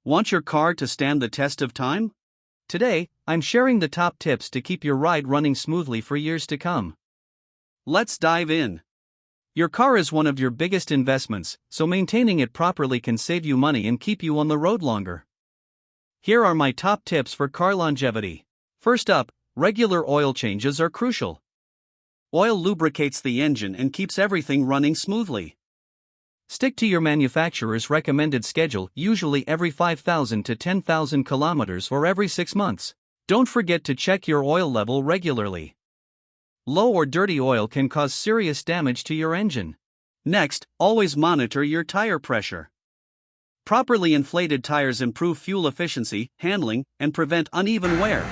Want your car to stand the test of time? Today, I'm sharing the top tips to keep your ride running smoothly for years to come. Let's dive in. Your car is one of your biggest investments, so maintaining it properly can save you money and keep you on the road longer. Here are my top tips for car longevity. First up, regular oil changes are crucial. Oil lubricates the engine and keeps everything running smoothly. Stick to your manufacturer's recommended schedule, usually every 5,000 to 10,000 kilometers or every 6 months. Don't forget to check your oil level regularly. Low or dirty oil can cause serious damage to your engine. Next, always monitor your tire pressure. Properly inflated tires improve fuel efficiency, handling, and prevent uneven wear.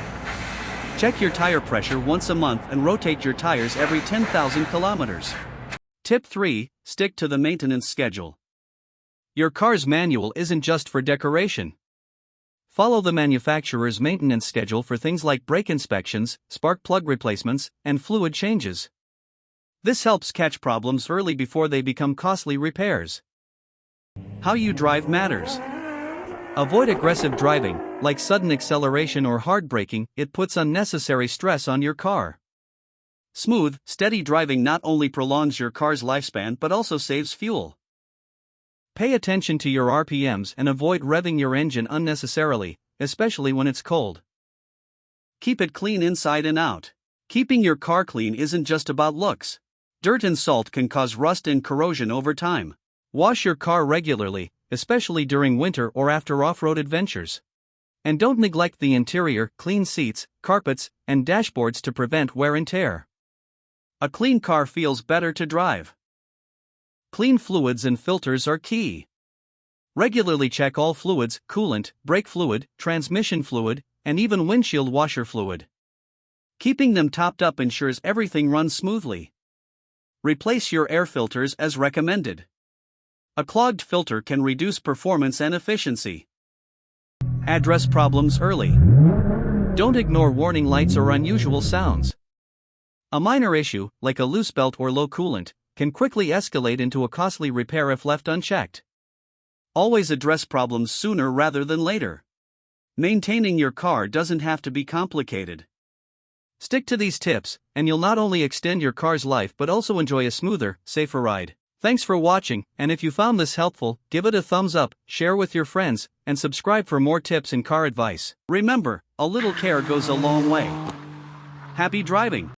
Check your tire pressure once a month and rotate your tires every 10,000 kilometers. Tip 3. Stick to the maintenance schedule. Your car's manual isn't just for decoration. Follow the manufacturer's maintenance schedule for things like brake inspections, spark plug replacements, and fluid changes. This helps catch problems early before they become costly repairs. How you drive matters. Avoid aggressive driving, like sudden acceleration or hard braking. It puts unnecessary stress on your car. Smooth, steady driving not only prolongs your car's lifespan but also saves fuel. Pay attention to your RPMs and avoid revving your engine unnecessarily, especially when it's cold. Keep it clean inside and out. Keeping your car clean isn't just about looks. Dirt and salt can cause rust and corrosion over time. Wash your car regularly, especially during winter or after off-road adventures. And don't neglect the interior. Clean seats, carpets, and dashboards to prevent wear and tear. A clean car feels better to drive. Clean fluids and filters are key. Regularly check all fluids: coolant, brake fluid, transmission fluid, and even windshield washer fluid. Keeping them topped up ensures everything runs smoothly. Replace your air filters as recommended. A clogged filter can reduce performance and efficiency. Address problems early. Don't ignore warning lights or unusual sounds. A minor issue, like a loose belt or low coolant, can quickly escalate into a costly repair if left unchecked. Always address problems sooner rather than later. Maintaining your car doesn't have to be complicated. Stick to these tips, and you'll not only extend your car's life but also enjoy a smoother, safer ride. Thanks for watching, and if you found this helpful, give it a thumbs up, share with your friends, and subscribe for more tips and car advice. Remember, a little care goes a long way. Happy driving!